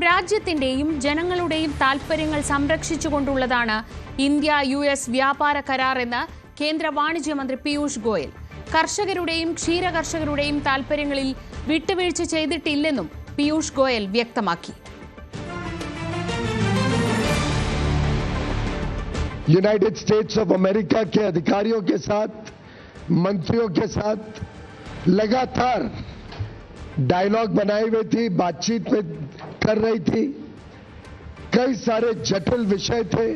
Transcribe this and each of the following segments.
രാജ്യത്തിന്റെയും ജനങ്ങളുടെയും താൽപര്യങ്ങൾ സംരക്ഷിച്ചുകൊണ്ടുള്ളതാണ് ഇന്ത്യ-US വ്യാപാര കരാർ എന്ന് കേന്ദ്ര വാണിജ്യ മന്ത്രി പീയൂഷ് ഗോയൽ. കർഷകരുടെയും ക്ഷീരകർഷകരുടെയും താൽപര്യങ്ങളിൽ വിട്ടുവീഴ്ച ചെയ്തിട്ടില്ലെന്നും പീയൂഷ് ഗോയൽ വ്യക്തമാക്കി. यूनाइटेड स्टेट्स ऑफ अमेरिका के अधिकारियों के साथ, मंत्रियों के साथ लगातार डायलॉग बनाई हुई थी, बातचीत में कर रही थी. कई सारे जटिल विषय थे,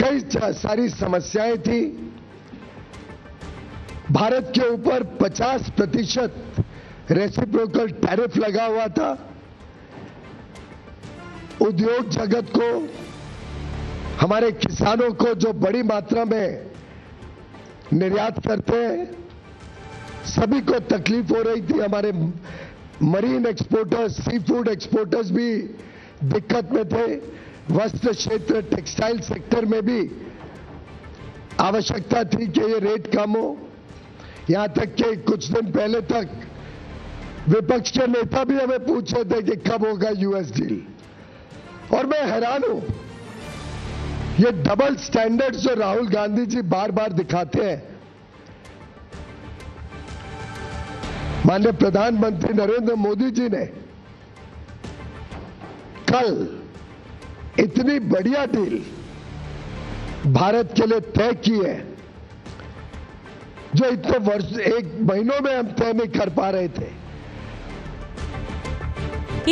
कई सारी समस्याएं थी. भारत के ऊपर 50% रेसिप्रोकल टैरिफ लगा हुआ था. उद्योग जगत को, हमारे किसानों को जो बड़ी मात्रा में निर्यात करते हैं, सभी को तकलीफ हो रही थी. हमारे marine exporters, sea food exporters भी दिक्कत में थे. वस्त्र क्षेत्र, टेक्सटाइल सेक्टर में भी आवश्यकता थी कि ये रेट कम हो. यहां तक कि कुछ दिन पहले तक विपक्ष के नेता भी हमें पूछ रहे थे कि कब होगा US डील. और मैं हैरान हूं, ये डबल स्टैंडर्ड्स जो राहुल गांधी जी बार बार दिखाते हैं. माननीय प्रधानमंत्री नरेंद्र मोदी जी ने कल इतनी बढ़िया डील भारत के लिए तय की है, जो इतने वर्ष, एक महीनों में हम तय नहीं कर पा रहे थे.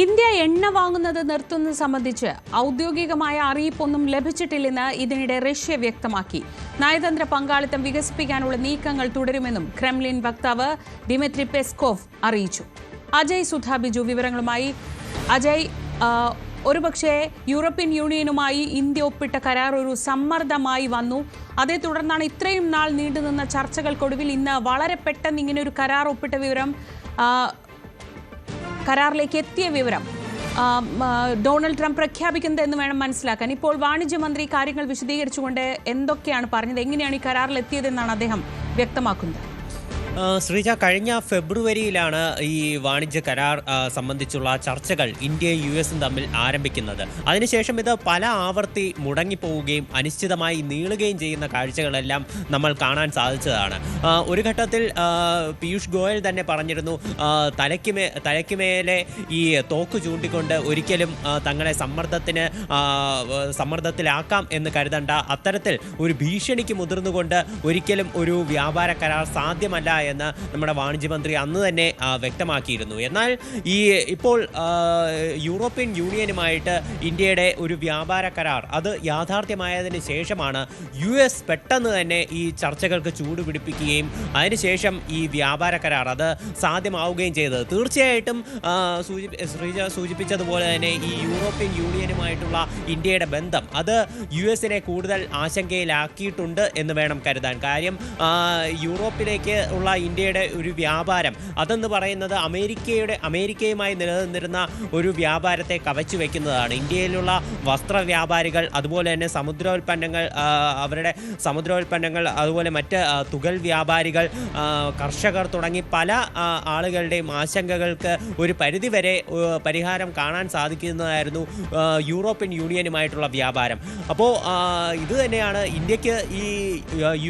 ഇന്ത്യ എണ്ണ വാങ്ങുന്നത് നിർത്തുന്നത് സംബന്ധിച്ച് ഔദ്യോഗികമായ അറിയിപ്പൊന്നും ലഭിച്ചിട്ടില്ലെന്ന് ഇതിനിടെ റഷ്യ വ്യക്തമാക്കി. നയതന്ത്ര പങ്കാളിത്തം വികസിപ്പിക്കാനുള്ള നീക്കങ്ങൾ തുടരുമെന്നും ക്രെംലിൻ വക്താവ് ദിമിത്രി പെസ്കോവ് അറിയിച്ചു. അജയ് സുധാ ബിജു വിവരങ്ങളുമായി. അജയ്, ഒരുപക്ഷെ യൂറോപ്യൻ യൂണിയനുമായി ഇന്ത്യ ഒപ്പിട്ട കരാർ ഒരു സമ്മർദ്ദമായി വന്നു. അതേ തുടർന്നാണ് ഇത്രയും നാൾ നീണ്ടുനിന്ന ചർച്ചകൾക്കൊടുവിൽ ഇന്ന് വളരെ പെട്ടെന്ന് ഇങ്ങനെ ഒരു കരാർ ഒപ്പിട്ട വിവരം, കരാറിലേക്ക് എത്തിയ വിവരം ഡൊണാൾഡ് ട്രംപ് പ്രഖ്യാപിക്കുന്നത് എന്ന് വേണം മനസ്സിലാക്കാൻ. ഇപ്പോൾ വാണിജ്യമന്ത്രി കാര്യങ്ങൾ വിശദീകരിച്ചുകൊണ്ട് എന്തൊക്കെയാണ് പറഞ്ഞത്, എങ്ങനെയാണ് ഈ കരാറിൽ എത്തിയതെന്നാണ് അദ്ദേഹം വ്യക്തമാക്കുന്നത്? ശ്രീജ, കഴിഞ്ഞ ഫെബ്രുവരിയിലാണ് ഈ വാണിജ്യ കരാർ സംബന്ധിച്ചുള്ള ചർച്ചകൾ ഇന്ത്യയും US തമ്മിൽ ആരംഭിക്കുന്നത്. അതിനുശേഷം ഇത് പല ആവർത്തി മുടങ്ങിപ്പോവുകയും അനിശ്ചിതമായി നീളുകയും ചെയ്യുന്ന കാഴ്ചകളെല്ലാം നമ്മൾ കാണാൻ സാധിച്ചതാണ്. ഒരു ഘട്ടത്തിൽ പീയൂഷ് ഗോയൽ തന്നെ പറഞ്ഞിരുന്നു, തലയ്ക്കുമേലെ ഈ തോക്ക് ചൂണ്ടിക്കൊണ്ട് ഒരിക്കലും തങ്ങളെ സമ്മർദ്ദത്തിലാക്കാം എന്ന് കരുതണ്ട, അത്തരത്തിൽ ഒരു ഭീഷണിക്ക് മുതിർന്നുകൊണ്ട് ഒരിക്കലും ഒരു വ്യാപാര കരാർ സാധ്യമല്ല എന്ന് നമ്മുടെ വാണിജ്യമന്ത്രി അന്ന് തന്നെ വ്യക്തമാക്കിയിരുന്നു. എന്നാൽ ഇപ്പോൾ യൂറോപ്യൻ യൂണിയനുമായിട്ട് ഇന്ത്യയുടെ ഒരു വ്യാപാര കരാർ അത് യാഥാർത്ഥ്യമായതിനു ശേഷമാണ് US പെട്ടെന്ന് തന്നെ ഈ ചർച്ചകൾക്ക് ചൂടുപിടിപ്പിക്കുകയും അതിനുശേഷം ഈ വ്യാപാര കരാർ അത് സാധ്യമാവുകയും ചെയ്തത്. തീർച്ചയായിട്ടും ശ്രീജ സൂചിപ്പിച്ചതുപോലെ തന്നെ ഈ യൂറോപ്യൻ യൂണിയനുമായിട്ടുള്ള ഇന്ത്യയുടെ ബന്ധം അത് US-നെ കൂടുതൽ ആശങ്കയിലാക്കിയിട്ടുണ്ട് എന്ന് വേണം കരുതാൻ. കാര്യം യൂറോപ്പിലേക്ക് ഉള്ള ഇന്ത്യയുടെ ഒരു വ്യാപാരം അതെന്ന് പറയുന്നത് അമേരിക്കയുമായി നിലനിന്നിരുന്ന ഒരു വ്യാപാരത്തെ കവച്ചു വയ്ക്കുന്നതാണ്. ഇന്ത്യയിലുള്ള വസ്ത്ര വ്യാപാരികൾ, അതുപോലെ തന്നെ അവരുടെ സമുദ്രോൽപ്പന്നങ്ങൾ, അതുപോലെ മറ്റ് തുകൽ വ്യാപാരികൾ, കർഷകർ തുടങ്ങി പല ആളുകളുടെയും ആശങ്കകൾക്ക് ഒരു പരിധിവരെ പരിഹാരം കാണാൻ സാധിക്കുന്നതായിരുന്നു യൂറോപ്യൻ യൂണിയനുമായിട്ടുള്ള വ്യാപാരം. അപ്പോൾ ഇത് തന്നെയാണ് ഇന്ത്യക്ക് ഈ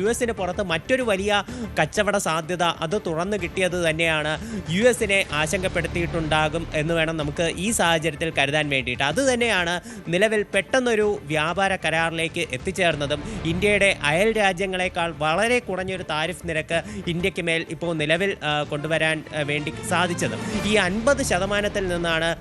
US-ന് പുറത്ത് മറ്റൊരു വലിയ കച്ചവട സാധ്യത അത് തുറന്നു കിട്ടിയത് തന്നെയാണ് US-നെ ആശങ്കപ്പെടുത്തിയിട്ടുണ്ടാകും എന്ന് വേണം നമുക്ക് ഈ സാഹചര്യത്തിൽ കരുതാൻ വേണ്ടിയിട്ട്. അത് തന്നെയാണ് നിലവിൽ പെട്ടെന്നൊരു വ്യാപാര കരാറിലേക്ക് എത്തിച്ചേർന്നതും ഇന്ത്യയുടെ അയൽ രാജ്യങ്ങളെക്കാൾ വളരെ കുറഞ്ഞൊരു താരിഫ് നിരക്ക് ഇന്ത്യക്ക് മേൽ ഇപ്പോൾ നിലവിൽ കൊണ്ടുവരാൻ വേണ്ടി സാധിച്ചതും. ഈ 50% നിന്നാണ്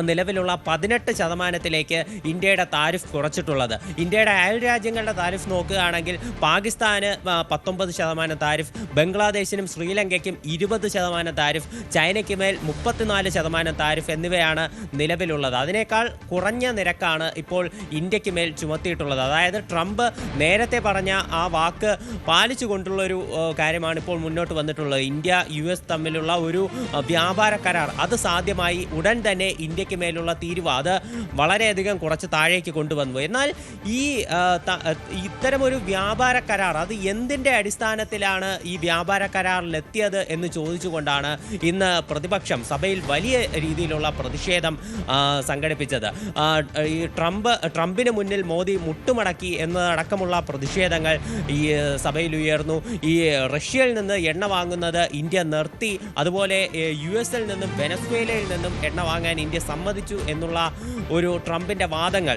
നിലവിലുള്ള 18% ഇന്ത്യയുടെ താരിഫ് കുറച്ചിട്ടുള്ളത്. ഇന്ത്യയുടെ അയൽ രാജ്യങ്ങളുടെ താരിഫ് നോക്കുകയാണെങ്കിൽ പാകിസ്ഥാന് 19% താരിഫ്, ബംഗ്ലാദേശിനും ശ്രീലങ്കയ്ക്കും 20% താരിഫ്, ചൈനയ്ക്ക് മേൽ 34% താരിഫ് എന്നിവയാണ് നിലവിലുള്ളത്. അതിനേക്കാൾ കുറഞ്ഞ നിരക്കാണ് ഇപ്പോൾ ഇന്ത്യക്ക് മേൽ ചുമത്തിയിട്ടുള്ളത്. അതായത് ട്രംപ് നേരത്തെ പറഞ്ഞ ആ വാക്ക് പാലിച്ചുകൊണ്ടുള്ളൊരു കാര്യമാണ് ഇപ്പോൾ മുന്നോട്ട് വന്നിട്ടുള്ളത്. ഇന്ത്യ US തമ്മിലുള്ള ഒരു വ്യാപാര കരാർ അത് സാധ്യമായി ഉടൻ തന്നെ ഇന്ത്യക്ക് മേലുള്ള തീരുവ അത് വളരെയധികം കുറച്ച് താഴേക്ക് കൊണ്ടുവന്നു. എന്നാൽ ഈ ഇത്തരമൊരു വ്യാപാര കരാർ അത് എന്തിൻ്റെ അടിസ്ഥാനത്തിലാണ് ഈ വ്യാപാര കരാറിലെത്തിയത് എന്ന് ചോദിച്ചുകൊണ്ടാണ് ഇന്ന് പ്രതിപക്ഷം സഭയിൽ വലിയ രീതിയിലുള്ള പ്രതിഷേധം സംഘടിപ്പിച്ചത്. ഈ ട്രംപിന് മുന്നിൽ മോദി മുട്ടുമടക്കി എന്നതടക്കമുള്ള പ്രതിഷേധങ്ങൾ ഈ സഭയിൽ ഉയർന്നു. ഈ റഷ്യയിൽ നിന്ന് എണ്ണ വാങ്ങുന്നത് ഇന്ത്യ നിർത്തി, അതുപോലെ US-ൽ നിന്നും വെനസ്വേലയിൽ നിന്നും എണ്ണ വാങ്ങാൻ ഇന്ത്യ സമ്മതിച്ചു എന്നുള്ള ഒരു ട്രംപിൻ്റെ വാദങ്ങൾ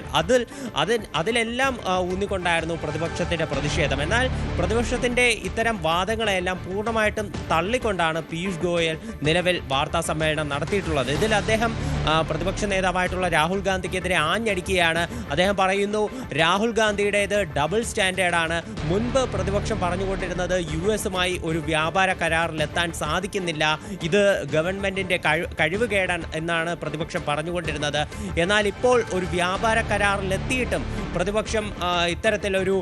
അതിലെല്ലാം ഊന്നിക്കൊണ്ടായിരുന്നു പ്രതിപക്ഷത്തിൻ്റെ പ്രതിഷേധം. എന്നാൽ പ്രതിപക്ഷത്തിൻ്റെ ഇത്തരം വാദങ്ങളെല്ലാം പൂർണ്ണമായിട്ടും തള്ളിക്കൊണ്ടാണ് പീയൂഷ് ഗോയൽ നിലവിൽ വാർത്താ സമ്മേളനം നടത്തിയിട്ടുള്ളത്. ഇതിൽ അദ്ദേഹം പ്രതിപക്ഷ നേതാവായിട്ടുള്ള രാഹുൽ ഗാന്ധിക്കെതിരെ ആഞ്ഞടിക്കുകയാണ്. അദ്ദേഹം പറയുന്നു, രാഹുൽ ഗാന്ധിയുടേത് ഡബിൾ സ്റ്റാൻഡേർഡാണ്. മുൻപ് പ്രതിപക്ഷം പറഞ്ഞുകൊണ്ടിരുന്നത് US-മായി ഒരു വ്യാപാര കരാറിലെത്താൻ സാധിക്കുന്നില്ല, ഇത് ഗവൺമെൻറ്റിൻ്റെ കഴിവുകേടാണ് എന്നാണ് പ്രതിപക്ഷം പറഞ്ഞുകൊണ്ടിരുന്നത്. എന്നാൽ ഇപ്പോൾ ഒരു വ്യാപാര കരാറിലെത്തിയിട്ടും പ്രതിപക്ഷം ഇത്തരത്തിലൊരു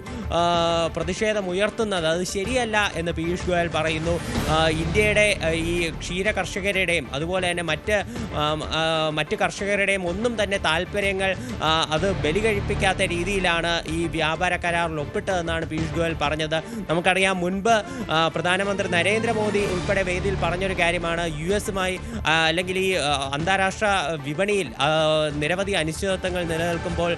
പ്രതിഷേധം ഉയർത്തുന്നത് അത് ശരിയല്ല എന്ന് പീയൂഷ് ഗോയൽ പറയുന്നു. ഇന്ത്യയുടെ ഈ ക്ഷീര കർഷകരുടെയും അതുപോലെ തന്നെ മറ്റ് കർഷകരുടെയും ഒന്നും തന്നെ താല്പര്യങ്ങൾ അത് ബലികഴിപ്പിക്കാത്ത രീതിയിലാണ് ഈ വ്യാപാര കരാറിൽ ഒപ്പിട്ടതെന്നാണ് പീയൂഷ് ഗോയൽ പറഞ്ഞത്. നമുക്കറിയാം, മുൻപ് പ്രധാനമന്ത്രി നരേന്ദ്രമോദി ഉൾപ്പെടെ വേദിയിൽ പറഞ്ഞൊരു കാര്യമാണ്, US-മായി അല്ലെങ്കിൽ ഈ അന്താരാഷ്ട്ര വിപണിയിൽ നിരവധി അനിശ്ചിതത്വങ്ങൾ നിലനിൽക്കുമ്പോൾ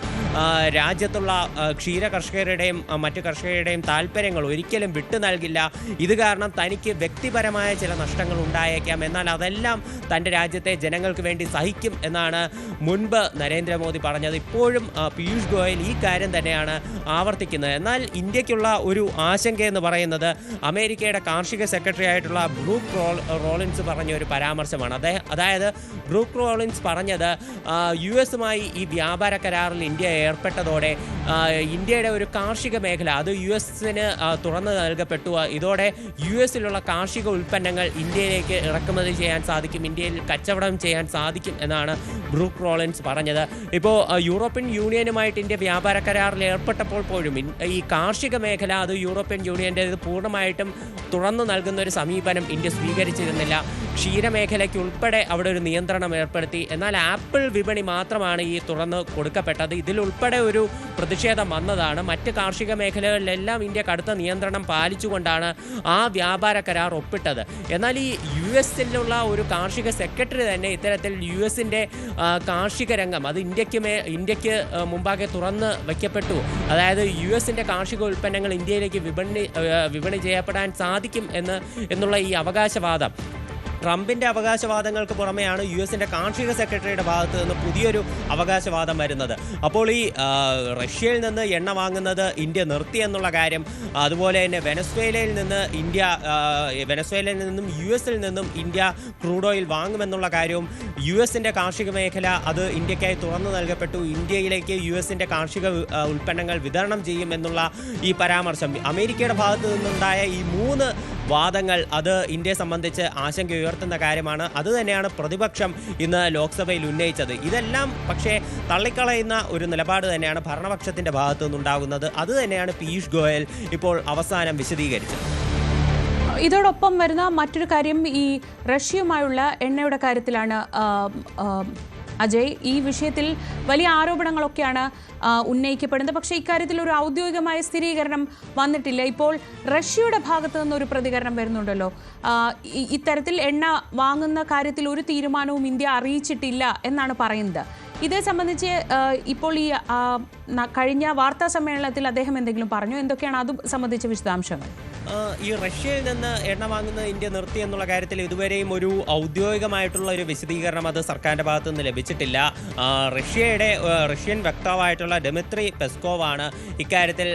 രാജ്യത്തുള്ള ക്ഷീര കർഷകരുടെയും മറ്റ് കർഷകരുടെയും താല്പര്യങ്ങൾ ഒരിക്കലും വിട്ടു നൽകില്ല. ഇത് കാരണം തനിക്ക് വ്യക്തിപരമായ ചില നഷ്ടങ്ങൾ ഉണ്ടായേക്കാം, എന്നാൽ അതെല്ലാം തൻ്റെ രാജ്യത്തെ ജനങ്ങൾക്ക് വേണ്ടി സഹിക്കും എന്നാണ് മുൻപ് നരേന്ദ്രമോദി പറഞ്ഞത്. ഇപ്പോഴും പീയൂഷ് ഗോയൽ ഈ കാര്യം തന്നെയാണ് ആവർത്തിക്കുന്നത്. എന്നാൽ ഇന്ത്യക്കുള്ള ഒരു ആശങ്കയെന്ന് പറയുന്നത് അമേരിക്കയുടെ കാർഷിക സെക്രട്ടറി ആയിട്ടുള്ള ബ്രൂക്ക് റോളിൻസ് പറഞ്ഞ ഒരു പരാമർശമാണ്. അതായത് ബ്രൂക്ക് റോളിൻസ് പറഞ്ഞത് US-മായി ഈ വ്യാപാര കരാറിൽ ഇന്ത്യ ഏർപ്പെട്ടതോടെ ഇന്ത്യയുടെ ഒരു കാർഷിക മേഖല അത് US-ന് തുറന്നു നൽകപ്പെട്ടു. ഇതോടെ US-ലുള്ള കാർഷിക ഉൽപ്പന്നങ്ങൾ ഇന്ത്യയിലേക്ക് ഇറക്കുമതി ചെയ്യാൻ സാധിക്കും, ഇന്ത്യയിൽ കച്ചവടം ചെയ്യാൻ സാധിക്കും എന്നാണ് ബ്രൂക്ക് റോളിൻസ് പറഞ്ഞത്. ഇപ്പോൾ യൂറോപ്യൻ യൂണിയനുമായിട്ട് ഇന്ത്യ വ്യാപാര കരാറിൽ ഏർപ്പെട്ടപ്പോൾ പോലും ഈ കാർഷിക മേഖല അത് യൂറോപ്യൻ യൂണിയൻ്റെ പൂർണ്ണമായിട്ടും തുറന്നു നൽകുന്ന ഒരു സമീപനം ഇന്ത്യ സ്വീകരിച്ചിരുന്നില്ല. ക്ഷീരമേഖലയ്ക്ക് ഉൾപ്പെടെ അവിടെ ഒരു നിയന്ത്രണം ഏർപ്പെടുത്തി. എന്നാൽ ആപ്പിൾ വിപണി മാത്രമാണ് ഈ തുറന്നു കൊടുക്കപ്പെട്ടത്. ഇതിലുൾപ്പെടെ ഒരു പ്രതിഷേധം വന്നതാണ്. മറ്റ് കാർഷിക മേഖലകളിലെല്ലാം ഇന്ത്യ കടുത്ത നിയന്ത്രണം പാലിച്ചുകൊണ്ടാണ് ആ വ്യാപാര കരാർ ഒപ്പിട്ടത്. എന്നാൽ ഈ US-ലുള്ള ഒരു കാർഷിക സെക്രട്ടറി തന്നെ ഇത്തരത്തിൽ US-ൻ്റെ കാർഷിക രംഗം അത് ഇന്ത്യക്ക് മുമ്പാകെ തുറന്ന് വയ്ക്കപ്പെട്ടു. അതായത് US-ൻ്റെ കാർഷിക ഉൽപ്പന്നങ്ങൾ ഇന്ത്യയിലേക്ക് വിപണി ചെയ്യപ്പെടാൻ സാധിക്കും എന്നുള്ള ഈ അവകാശവാദം ട്രംപിൻ്റെ അവകാശവാദങ്ങൾക്ക് പുറമെയാണ് US-ൻ്റെ കാർഷിക സെക്രട്ടറിയുടെ ഭാഗത്ത് നിന്ന് പുതിയൊരു അവകാശവാദം വരുന്നത്. അപ്പോൾ ഈ റഷ്യയിൽ നിന്ന് എണ്ണ വാങ്ങുന്നത് ഇന്ത്യ നിർത്തി എന്നുള്ള കാര്യം, അതുപോലെ തന്നെ വെനസ്വേലയിൽ നിന്നും US-ൽ നിന്നും ഇന്ത്യ ക്രൂഡ് ഓയിൽ വാങ്ങുമെന്നുള്ള കാര്യവും, US-ൻ്റെ കാർഷിക മേഖല അത് ഇന്ത്യക്കായി തുറന്നു നൽകപ്പെട്ടു, ഇന്ത്യയിലേക്ക് US-ൻ്റെ കാർഷിക ഉൽപ്പന്നങ്ങൾ വിതരണം ചെയ്യുമെന്നുള്ള ഈ പരാമർശം, അമേരിക്കയുടെ ഭാഗത്തു നിന്നുണ്ടായ ഈ 3 വാദങ്ങൾ അത് ഇന്ത്യയെ സംബന്ധിച്ച് ആശങ്ക ഉയർത്തുന്ന കാര്യമാണ്. അതുതന്നെയാണ് പ്രതിപക്ഷം ഇന്ന് ലോക്സഭയിൽ ഉന്നയിച്ചത്. ഇതെല്ലാം പക്ഷേ തള്ളിക്കളയുന്ന ഒരു നിലപാട് തന്നെയാണ് ഭരണപക്ഷത്തിൻ്റെ ഭാഗത്തു നിന്നുണ്ടാകുന്നത്. അതുതന്നെയാണ് പീയൂഷ് ഗോയൽ ഇപ്പോൾ അവസാനം വിശദീകരിച്ചത്. ഇതോടൊപ്പം വരുന്ന മറ്റൊരു കാര്യം ഈ റഷ്യയുമായുള്ള എണ്ണയുടെ കാര്യത്തിലാണ്. അജയ്, ഈ വിഷയത്തിൽ വലിയ ആരോപണങ്ങളൊക്കെയാണ് ഉന്നയിക്കപ്പെടുന്നത്. പക്ഷേ ഇക്കാര്യത്തിൽ ഒരു ഔദ്യോഗികമായ സ്ഥിരീകരണം വന്നിട്ടില്ല. ഇപ്പോൾ റഷ്യയുടെ ഭാഗത്തു നിന്നൊരു പ്രതികരണം വരുന്നുണ്ടല്ലോ. ഇത്തരത്തിൽ എണ്ണ വാങ്ങുന്ന കാര്യത്തിൽ ഒരു തീരുമാനവും ഇന്ത്യ അറിയിച്ചിട്ടില്ല എന്നാണ് പറയുന്നത്. ഇതേ സംബന്ധിച്ച് ഇപ്പോൾ ഈ കഴിഞ്ഞ വാർത്താ സമ്മേളനത്തിൽ അദ്ദേഹം എന്തെങ്കിലും പറഞ്ഞു? എന്തൊക്കെയാണ് അത് സംബന്ധിച്ച വിശദാംശങ്ങൾ? ഈ റഷ്യയിൽ നിന്ന് എണ്ണ വാങ്ങുന്നത് ഇന്ത്യ നിർത്തി എന്നുള്ള കാര്യത്തിൽ ഇതുവരെയും ഒരു ഔദ്യോഗികമായിട്ടുള്ള ഒരു വിശദീകരണം അത് സർക്കാരിൻ്റെ ഭാഗത്തു നിന്ന് ലഭിച്ചിട്ടില്ല. റഷ്യൻ വക്താവായിട്ടുള്ള ഡെമിത്രി പെസ്കോവാണ് ഇക്കാര്യത്തിൽ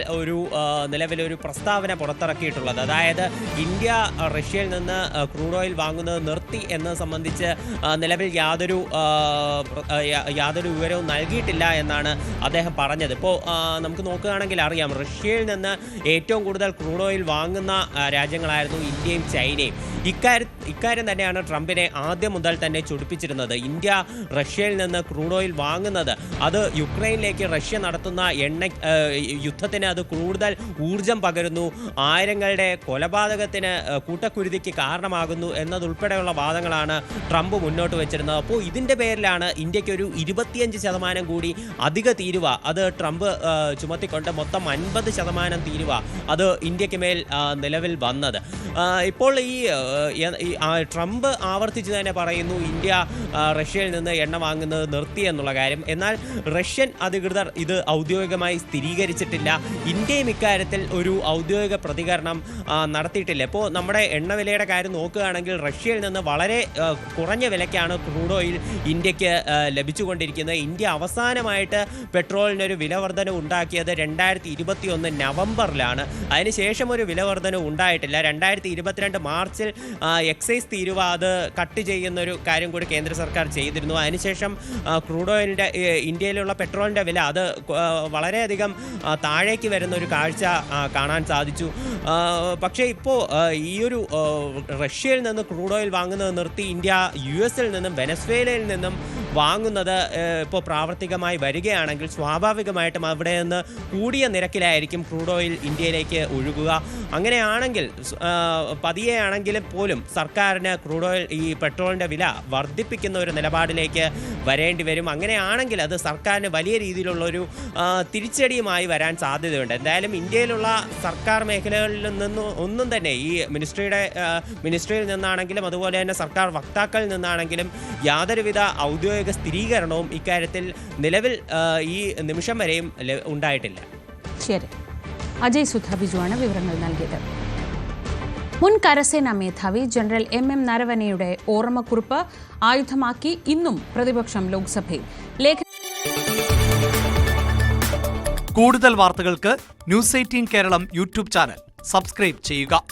നിലവിലൊരു പ്രസ്താവന പുറത്തിറക്കിയിട്ടുള്ളത്. അതായത് ഇന്ത്യ റഷ്യയിൽ നിന്ന് ക്രൂഡ് ഓയിൽ വാങ്ങുന്നത് നിർത്തി എന്നത് സംബന്ധിച്ച് നിലവിൽ യാതൊരു വിവരവും നൽകിയിട്ടില്ല എന്നാണ് അദ്ദേഹം പറഞ്ഞത്. ഇപ്പോൾ നമുക്ക് നോക്കുകയാണെങ്കിൽ അറിയാം, റഷ്യയിൽ നിന്ന് ഏറ്റവും കൂടുതൽ ക്രൂഡ് ഓയിൽ വാങ്ങുന്ന നിൽക്കുന്ന രാജ്യങ്ങളായിരുന്നു ഇന്ത്യയും ചൈനയും. ഇക്കാര്യം തന്നെയാണ് ട്രംപിനെ ആദ്യം മുതൽ തന്നെ ചൊടിപ്പിച്ചിരുന്നത്. ഇന്ത്യ റഷ്യയിൽ നിന്ന് ക്രൂഡ് ഓയിൽ വാങ്ങുന്നത് അത് യുക്രൈനിലേക്ക് റഷ്യ നടത്തുന്ന യുദ്ധത്തിന് അത് കൂടുതൽ ഊർജം പകരുന്നു, ആയിരങ്ങളുടെ കൊലപാതകത്തിന് കൂട്ടക്കുരുതിക്ക് കാരണമാകുന്നു എന്നതുൾപ്പെടെയുള്ള വാദങ്ങളാണ് ട്രംപ് മുന്നോട്ട് വെച്ചിരുന്നത്. അപ്പോൾ ഇതിൻ്റെ പേരിലാണ് ഇന്ത്യക്ക് ഒരു 25% കൂടി അധിക തീരുവ അത് ട്രംപ് ചുമത്തിക്കൊണ്ട് മൊത്തം 50% തീരുവ അത് ഇന്ത്യക്ക് മേൽ നിലവിൽ വന്നത്. ഇപ്പോൾ ഈ ട്രംപ് ആവർത്തിച്ച് തന്നെ പറയുന്നു ഇന്ത്യ റഷ്യയിൽ നിന്ന് എണ്ണ വാങ്ങുന്നത് നിർത്തി എന്നുള്ള കാര്യം. എന്നാൽ റഷ്യൻ അധികൃതർ ഇത് ഔദ്യോഗികമായി സ്ഥിരീകരിച്ചിട്ടില്ല. ഇന്ത്യയും ഇക്കാര്യത്തിൽ ഒരു ഔദ്യോഗിക പ്രതികരണം നടത്തിയിട്ടില്ല. ഇപ്പോൾ നമ്മുടെ എണ്ണവിലയുടെ കാര്യം നോക്കുകയാണെങ്കിൽ റഷ്യയിൽ നിന്ന് വളരെ കുറഞ്ഞ വിലയ്ക്കാണ് ക്രൂഡ് ഓയിൽ ഇന്ത്യക്ക് ലഭിച്ചുകൊണ്ടിരിക്കുന്നത്. ഇന്ത്യ അവസാനമായിട്ട് പെട്രോളിനൊരു വിലവർധന ഉണ്ടാക്കിയത് 2021 നവംബറിലാണ്. അതിനുശേഷം ഒരു വിലവർധന ഉണ്ടായിട്ടില്ല. 2022 മാർച്ചിൽ എക്സൈസ് തീരുവ അത് കട്ട് ചെയ്യുന്നൊരു കാര്യം കൂടി കേന്ദ്ര സർക്കാർ ചെയ്തിരുന്നു. അതിനുശേഷം ക്രൂഡ് ഓയിലിൻ്റെ ഇന്ത്യയിലുള്ള പെട്രോളിൻ്റെ വില അത് വളരെയധികം താഴേക്ക് വരുന്ന ഒരു കാഴ്ച കാണാൻ സാധിച്ചു. പക്ഷേ ഇപ്പോൾ ഈ ഒരു റഷ്യയിൽ നിന്ന് ക്രൂഡ് ഓയിൽ വാങ്ങുന്നത് നിർത്തി ഇന്ത്യ US-ൽ നിന്നും വെനസ്വേലയിൽ നിന്നും വാങ്ങുന്നത് ഇപ്പോൾ പ്രാവർത്തികമായി വരികയാണെങ്കിൽ സ്വാഭാവികമായിട്ടും അവിടെ നിന്ന് കൂടിയ നിരക്കിലായിരിക്കും ക്രൂഡ് ഓയിൽ ഇന്ത്യയിലേക്ക് ഒഴുകുക. അങ്ങനെയാണെങ്കിൽ പതിയെയാണെങ്കിലും പോലും സർക്കാരിന് ക്രൂഡ് ഓയിൽ ഈ പെട്രോളിൻ്റെ വില വർദ്ധിപ്പിക്കുന്ന ഒരു നിലപാടിലേക്ക് വരേണ്ടി വരും. അങ്ങനെയാണെങ്കിൽ അത് സർക്കാരിന് വലിയ രീതിയിലുള്ളൊരു തിരിച്ചടിയുമായി വരാൻ സാധ്യതയുണ്ട്. എന്തായാലും ഇന്ത്യയിലുള്ള സർക്കാർ മേഖലകളിൽ നിന്നും ഒന്നും തന്നെ ഈ മിനിസ്ട്രിയിൽ നിന്നാണെങ്കിലും അതുപോലെ തന്നെ സർക്കാർ വക്താക്കളിൽ നിന്നാണെങ്കിലും യാതൊരുവിധ ഔദ്യോഗിക സ്ഥിരീകരണവും ഇക്കാര്യത്തിൽ നിലവിൽ ഈ നിമിഷം വരെയും ഉണ്ടായിട്ടില്ല. ശരി, അജയ് സുധ ബിജുവാണ് വിവരങ്ങൾ നൽകിയത്. മുൻ കരസേനാ മേധാവി ജനറൽ MM നരവനെയുടെ ഓർമ്മക്കുറിപ്പ് ആയുധമാക്കി ഇന്നും പ്രതിപക്ഷം ലോക്സഭയിൽ. കൂടുതൽ വാർത്തകൾക്ക് News 18 Keralam YouTube channel subscribe ചെയ്യുക.